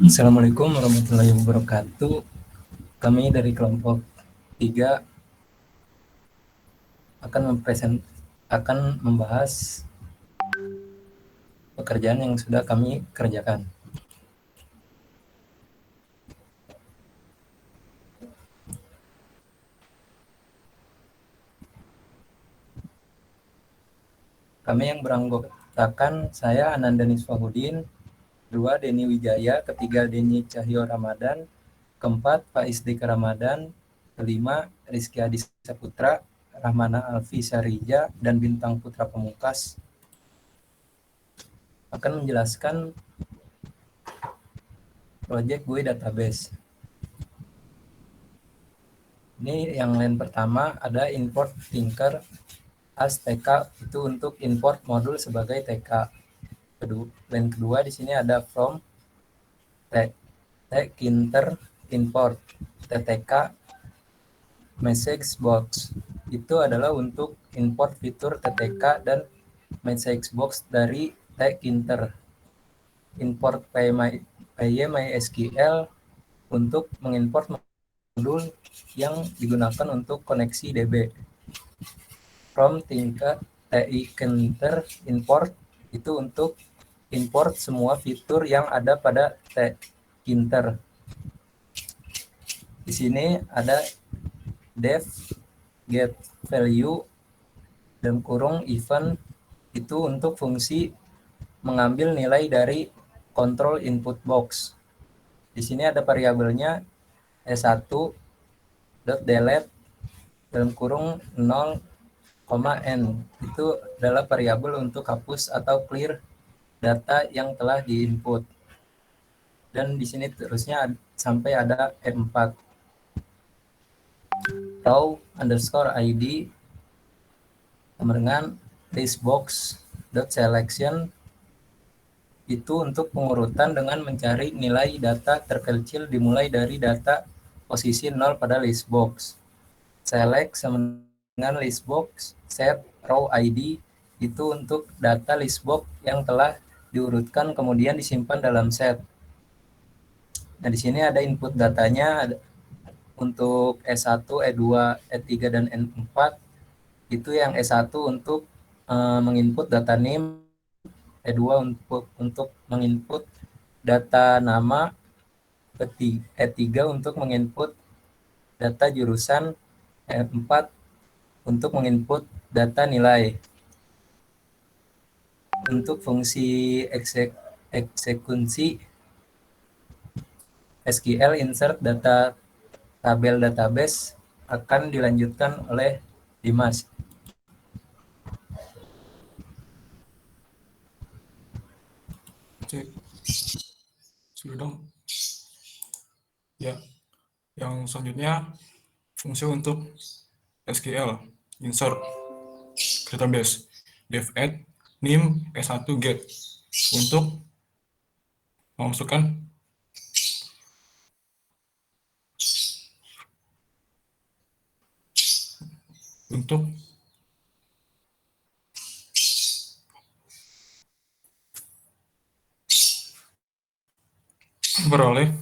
Assalamualaikum warahmatullahi wabarakatuh. Kami dari kelompok 3 akan membahas pekerjaan yang sudah kami kerjakan. Kami yang beranggotakan saya Ananda Niswahudin, 2 Denny Wijaya, ketiga Denny Cahyo Ramadan, keempat Faiz Dika Ramadan, kelima Rizky Adi Saputra, Rahmana Alfi Sarija, dan Bintang Putra Pamungkas akan menjelaskan proyek GUI database. Ini yang line pertama ada import Tinker as TK, itu untuk import modul sebagai TK. Line kedua di sini ada from Tinker import TTK message box. Itu adalah untuk import fitur TTK dan message box dari Tinker. Import PyMySQL untuk mengimport modul yang digunakan untuk koneksi DB. From Tinker import itu untuk import semua fitur yang ada pada Tinker. Di sini ada def get value dan kurung event, itu untuk fungsi mengambil nilai dari control input box. Di sini ada variabelnya s1.delete dalam kurung 0, n. Itu adalah variabel untuk hapus atau clear data yang telah diinput. Dan di sini terusnya sampai ada E4. Row underscore ID sama dengan listbox.selection, itu untuk pengurutan dengan mencari nilai data terkecil dimulai dari data posisi 0 pada listbox. Select sama dengan listbox set row ID, itu untuk data listbox yang telah diurutkan kemudian disimpan dalam set. Nah, di sini ada input datanya untuk S1, E2, E3, dan N4. Itu yang S1 untuk menginput data name, E2 untuk menginput data nama, E3 untuk menginput data jurusan, E4 untuk menginput data nilai. Untuk fungsi eksekusi SQL insert data tabel database akan dilanjutkan oleh Dimas. Cek. Sudah dong. Ya. Yang selanjutnya fungsi untuk SQL insert database def add name s1 get untuk memasukkan untuk beroleh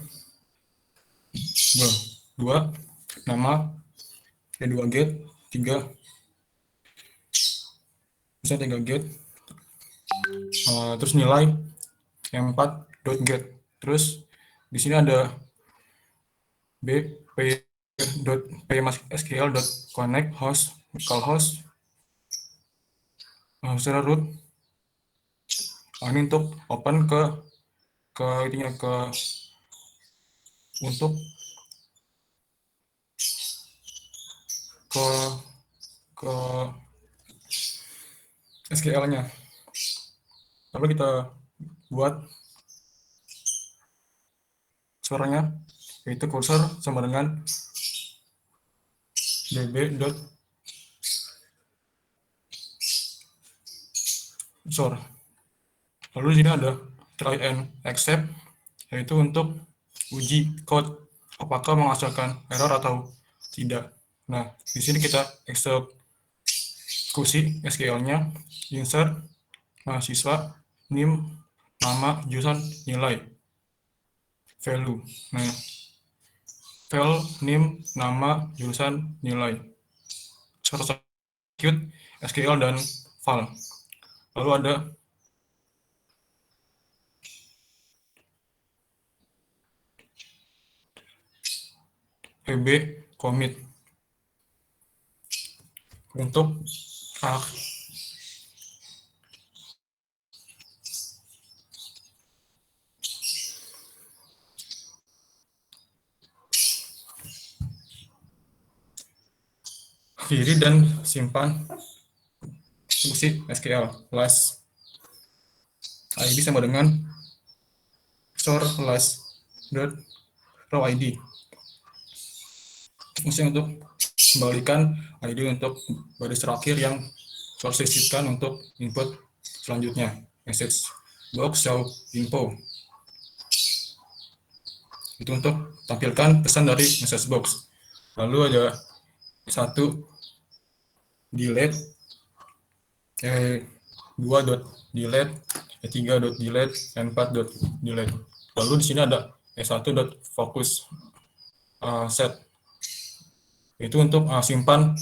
dua nama, yang 2 get, 3 bisa 3 get, terus nilai yang 4 dot get. Terus di sini ada bp.pymySQL dot connect host localhost server root. Ini untuk open ke untuk ke SQL-nya. Lalu kita buat suaranya, yaitu cursor sama dengan db.sor. Lalu di sini ada try and accept, yaitu untuk uji code apakah menghasilkan error atau tidak. Nah, di sini kita eksekusi SQL-nya, insert mahasiswa, name, nama, jurusan, nilai. value. Nah, file, name, nama, jurusan, nilai. Short circuit, SQL, dan file. Lalu ada PB commit untuk kiri dan simpan fungsi SQL last ID sama dengan store last dot row ID. Fungsi untuk kembalikan ID untuk baris terakhir yang sisipkan untuk input selanjutnya. Message box show info. Itu untuk tampilkan pesan dari message box. Lalu ada satu delete, 2.delete, 3.delete, 4.delete. Lalu di sini ada S1.focus set. Itu untuk simpan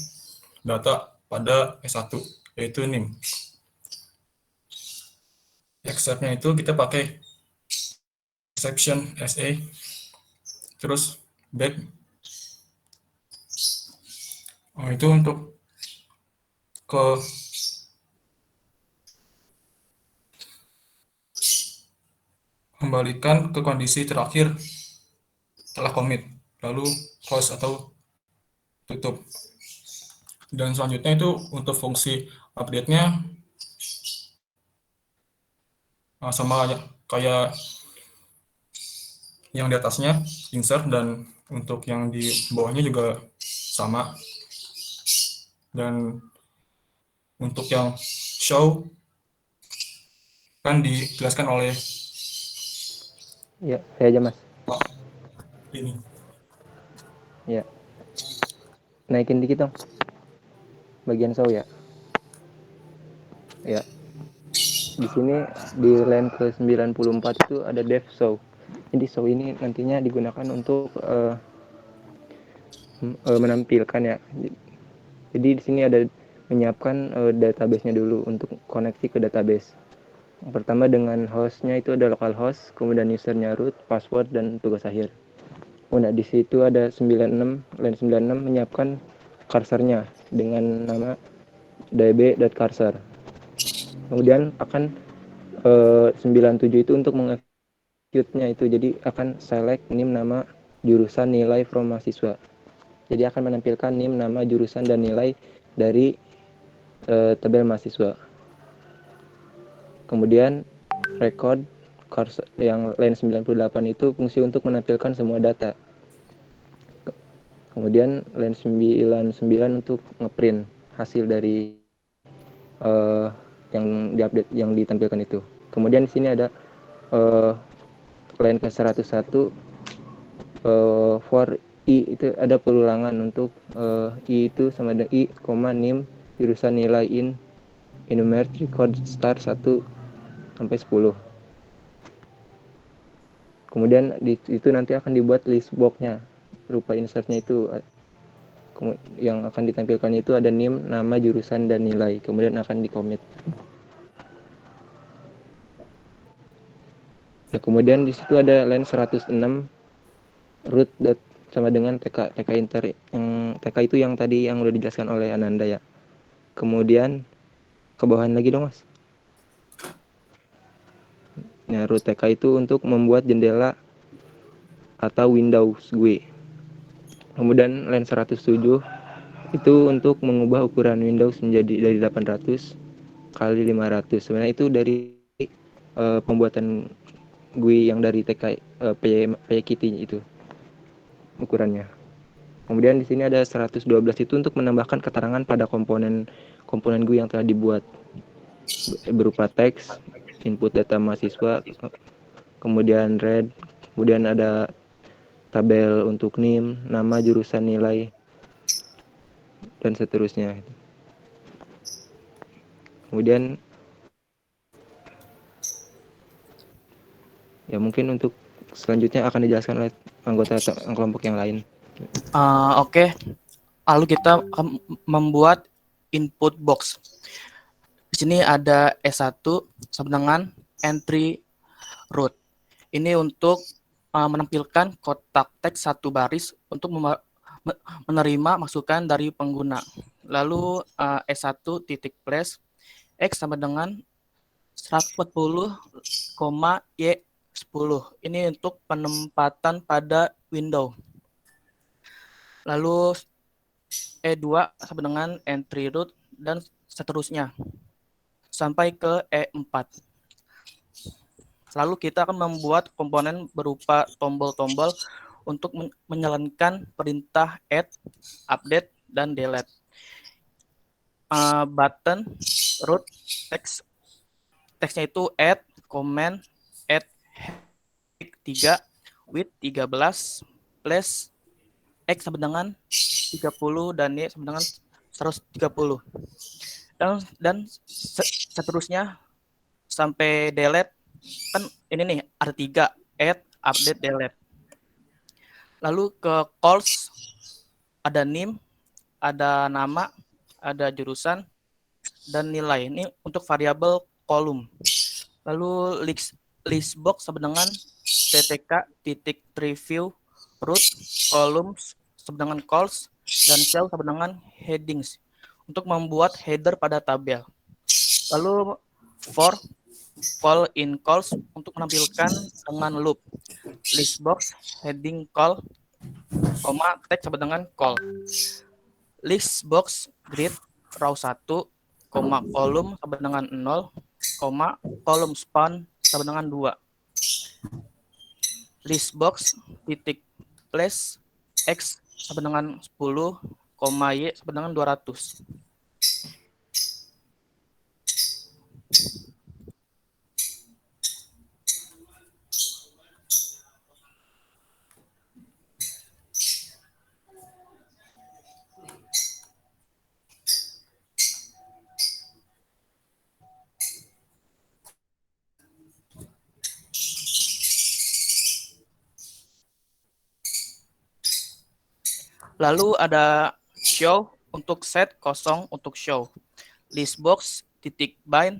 data pada S1, yaitu NIM. Exception-nya itu kita pakai exception SA, terus back. Itu untuk ke kembalikan ke kondisi terakhir setelah commit, lalu close atau tutup. Dan selanjutnya itu untuk fungsi update-nya sama kayak yang di atasnya, insert, dan untuk yang di bawahnya juga sama. Dan untuk yang show kan dijelaskan oleh Ya, saya aja Mas. ini. Ya. Naikin dikit dong. Bagian show ya. Ya. Di sini di line ke 94 itu ada dev show. Jadi show ini nantinya digunakan untuk menampilkan ya. Jadi di sini ada menyiapkan database-nya dulu untuk koneksi ke database. Yang pertama dengan hostnya itu ada localhost, kemudian usernya root, password, dan tugas akhir. Nah, di situ ada 96, line 96 menyiapkan cursornya dengan nama db.cursor. Kemudian akan 97 itu untuk mengexecute-nya itu, jadi akan select NIM nama jurusan nilai from mahasiswa. Jadi akan menampilkan NIM nama jurusan dan nilai dari tabel mahasiswa. Kemudian record cursor yang line 98 itu fungsi untuk menampilkan semua data. Kemudian line 99 untuk ngeprint hasil dari yang diupdate, yang ditampilkan itu. Kemudian di sini ada line ke 101 for i itu ada pelulangan untuk i itu sama dengan i, nim jurusan nilai in enumerate record start 1 sampai 10. Kemudian itu nanti akan dibuat list box-nya. Rupa insertnya itu yang akan ditampilkan itu ada NIM, nama, jurusan, dan nilai. Kemudian akan di-commit. Nah, kemudian di situ ada line 106 root sama dengan TK inter. Yang TK itu yang tadi yang udah dijelaskan oleh Ananda ya. Kemudian ke bawahan lagi dong, Mas. Nah, root TK itu untuk membuat jendela atau Windows GUI. Kemudian line 107 itu untuk mengubah ukuran Windows menjadi dari 800 kali 500. Sebenarnya itu dari pembuatan GUI yang dari TK PyKitty itu ukurannya. Kemudian di sini ada 112 itu untuk menambahkan keterangan pada komponen GUI yang telah dibuat berupa teks, input data mahasiswa, kemudian read, kemudian ada tabel untuk NIM, nama, jurusan, nilai, dan seterusnya. Kemudian ya mungkin untuk selanjutnya akan dijelaskan oleh anggota kelompok yang lain. Oke. Lalu kita membuat input box. Di sini ada S1 sama dengan entry root. Ini untuk menampilkan kotak teks satu baris untuk menerima masukan dari pengguna. Lalu S1 titik place X sama dengan 140, Y10. Ini untuk penempatan pada window. Lalu E2 sama dengan entry root dan seterusnya sampai ke E4. Lalu kita akan membuat komponen berupa tombol-tombol untuk menjalankan perintah add, update, dan delete. Button, root, text. Teksnya itu add, comment, add 3, width 13, place, X sama dengan 30, dan Y sama dengan 130. Dan seterusnya sampai delete. Kan ini nih ada 3, add, update, delete. Lalu ke calls ada name, ada nama, ada jurusan, dan nilai. Ini untuk variabel kolom. Lalu list box sama dengan ttk titik preview root columns sama dengan calls dan cell sama dengan headings untuk membuat header pada tabel. Lalu for call in calls untuk menampilkan dengan loop. List box heading call, teks sama dengan call. List box grid row 1, kolom sama dengan 0, kolom span sama dengan 2. List box titik place X sama dengan 10, Y sama dengan 200. Lalu ada show untuk set, kosong untuk show. List box titik bind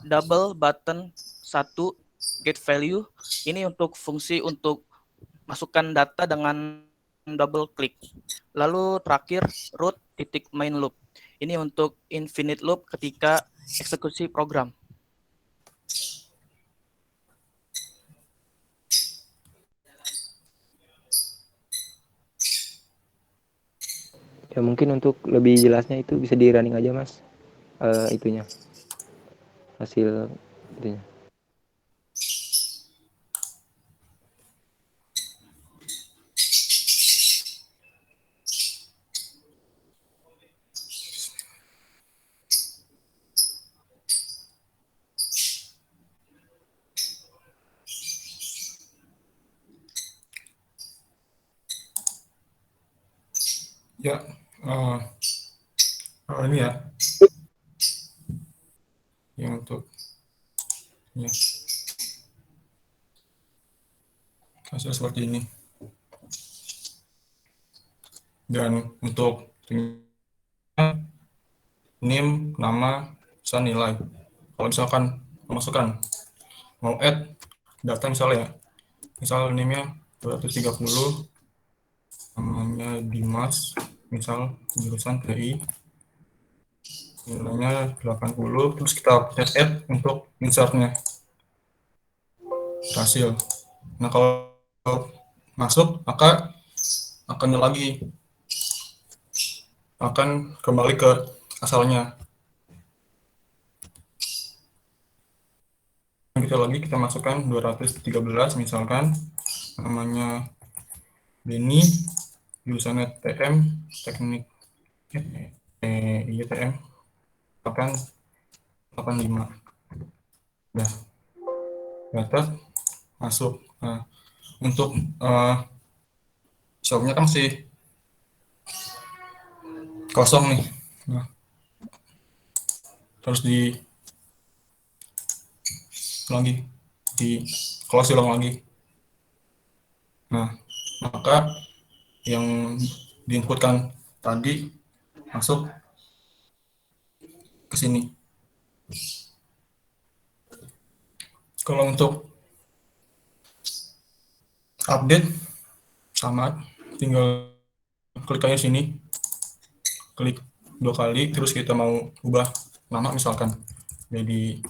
double button 1 get value. Ini untuk fungsi untuk masukkan data dengan double klik. Lalu terakhir root titik main loop. Ini untuk infinite loop ketika eksekusi program. Ya mungkin untuk lebih jelasnya itu bisa di running aja Mas, itunya hasil itunya. Ya, ini ya, yang untuk ya, hasil seperti ini. Dan untuk name, nama, bisa nilai. Kalau misalkan memasukkan mau add data misalnya, misal name-nya 230, namanya Dimas, misal jurusan TI, nilainya 80, terus kita pencet add untuk insert-nya hasil. Nah kalau masuk maka akan kembali ke asalnya. Kita masukkan 213 misalkan, namanya Beni, jurusannya TM, teknik TM, akan 85. Nah, data masuk. Nah, untuk shownya kan masih kosong nih. Nah, terus di close ulang lagi. Nah, maka yang diinputkan tadi masuk ke sini. Kalau untuk update sama, tinggal klik aja sini, klik 2 kali, terus kita mau ubah nama misalkan jadi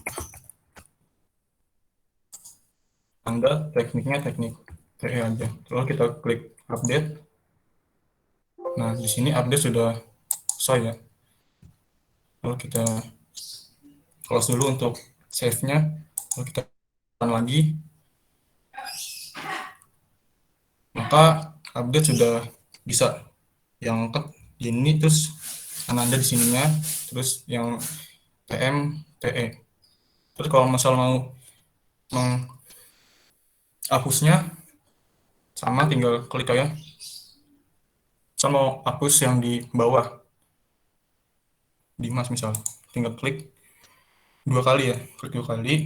Anda tekniknya teknik TE aja. Lalu kita klik update. Nah, di sini update sudah selesai ya. Lalu kita close dulu untuk save-nya. Lalu kita run lagi. Maka update sudah bisa. Yang ini terus Anda di sininya, terus yang TM, TE. Terus kalau misal mau menghapusnya, sama tinggal klik aja. Saya mau hapus yang di bawah, Dimas misal, tinggal klik 2 kali ya, klik 2 kali,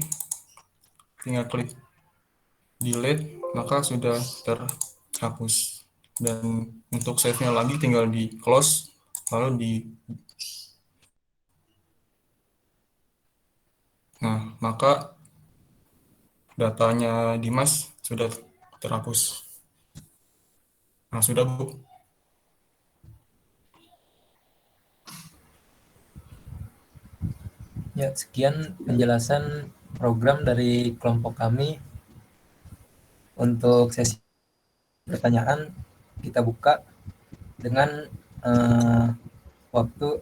tinggal klik delete, maka sudah terhapus. Dan untuk save-nya lagi tinggal di close, lalu nah, maka datanya Dimas sudah terhapus. Nah, sudah Bu. Ya, sekian penjelasan program dari kelompok kami. Untuk sesi pertanyaan kita buka dengan waktu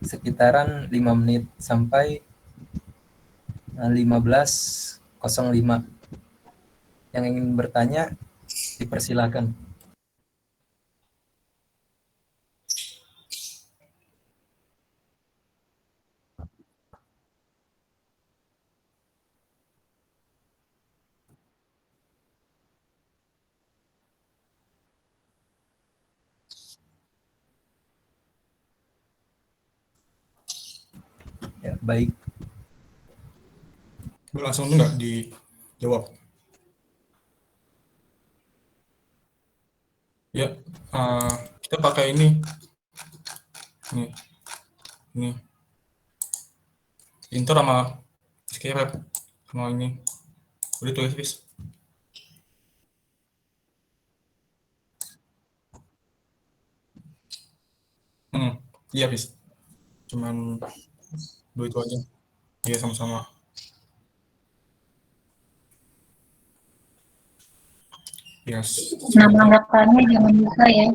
sekitaran 5 menit sampai 15.05. Yang ingin bertanya dipersilakan. Ya, baik. Langsung enggak dijawab. Ya, kita pakai ini. Ini. Inter sama Skyrap sama ini. Udah tulis, Fis. Iya, Fis. Cuman 2 itu aja. Iya, sama-sama. Yes. Nama datanya jangan lupa ya.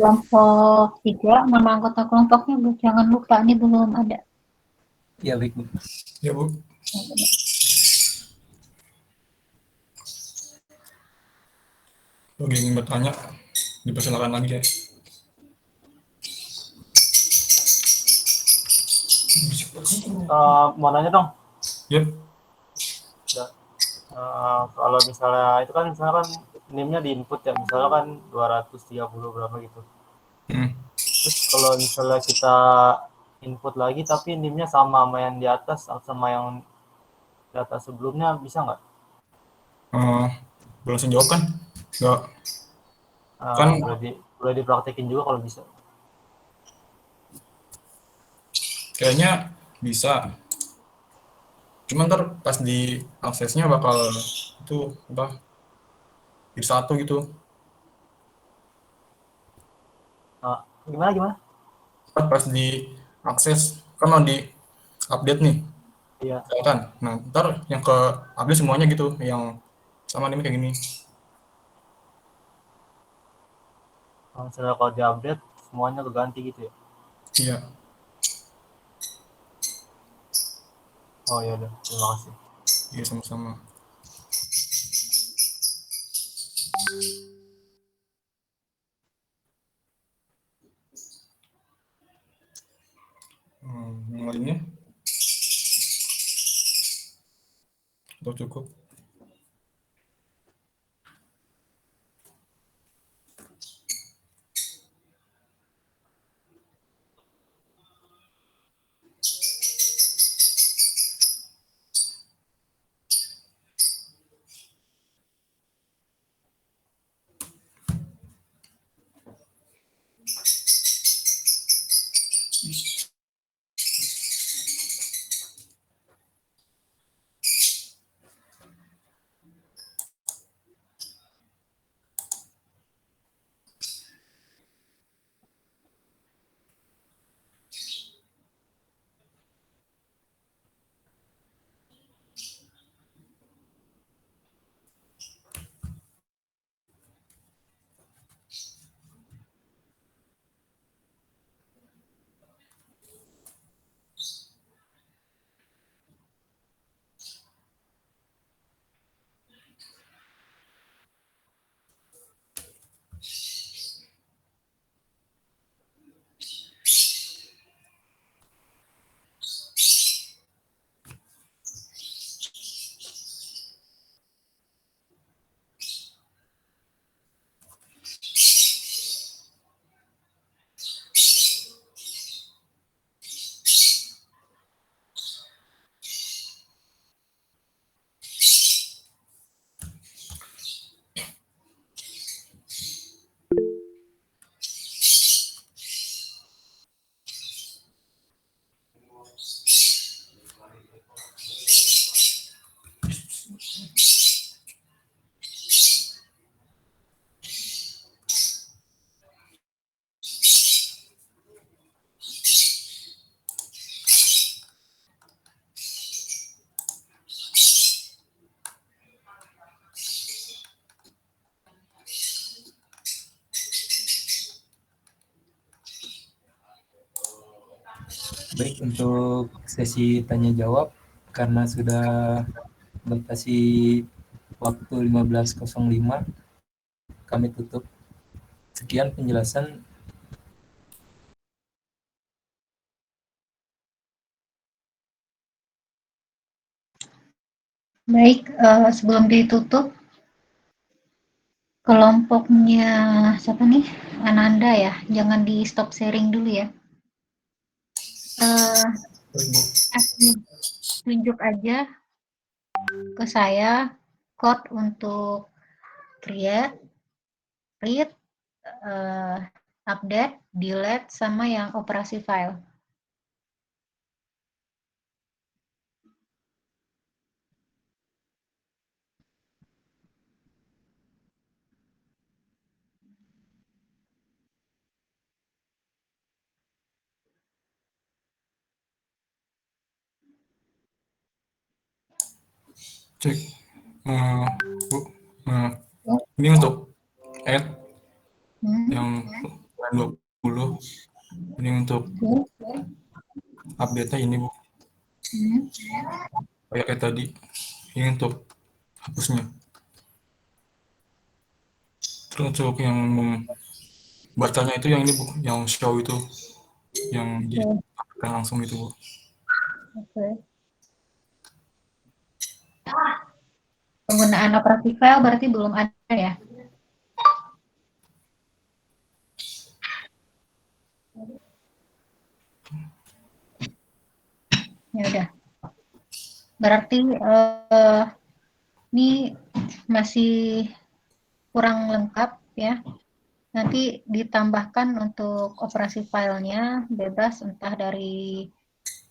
Kelompok 3, nama anggota kelompoknya Bu, jangan lupa, ini belum ada. Ya, baik, Bu. Ya, Bu. Bagi yang ingin bertanya, dipersilakan lagi ya. Mau nanya dong. Yep. Ya. Kalau misalnya itu kan misalnya kan NIM-nya di input ya, misalnya kan 230 berapa gitu. Terus kalau misalnya kita input lagi tapi NIM-nya sama yang di atas sama yang data sebelumnya, bisa nggak? Belum langsung jawab kan? Nggak. Kan boleh dipraktekin juga kalau bisa. kayaknya bisa. Cuman ntar pas di aksesnya bakal itu apa? Di satu gitu. Gimana? Pas di akses kan mau di update nih. Iya. Misalkan, nah ntar yang ke update semuanya gitu, yang sama ini kayak gini. Misalnya kalau di-update semuanya keganti gitu ya? Iya. Oh ya udah, terima kasih. Iya sama-sama. Yang lainnya? Atau cukup? Baik, untuk sesi tanya jawab karena sudah batasi waktu 15.05 kami tutup. Sekian penjelasan. Baik, sebelum ditutup, kelompoknya siapa nih? Ananda ya, jangan di stop sharing dulu ya. Tunjuk aja ke saya code untuk create, read, update, delete, sama yang operasi file. Cek. Bu, ini untuk add yang 20. Ini untuk update-nya ini, Bu. Kayak tadi. Ini untuk hapusnya. Terus untuk yang bacanya itu yang ini, Bu, yang show itu, yang dilakukan langsung itu, Bu. Oke. Penggunaan operasi file berarti belum ada ya? Ya udah. Berarti ini masih kurang lengkap ya. Nanti ditambahkan untuk operasi filenya bebas, entah dari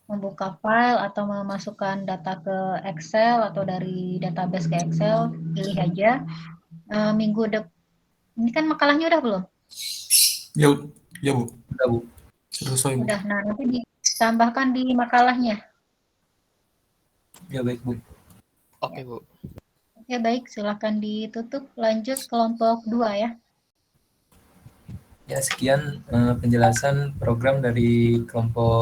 membuka file atau memasukkan data ke Excel atau dari database ke Excel, pilih aja. Minggu depan, ini kan makalahnya udah belum? Ya, ya Bu. Udah, Bu. Selesai, Bu. Udah, nah nanti ditambahkan di makalahnya. Ya baik Bu. Oke, Bu. Ya baik, silakan ditutup. Lanjut kelompok 2 ya. Ya sekian penjelasan program dari kelompok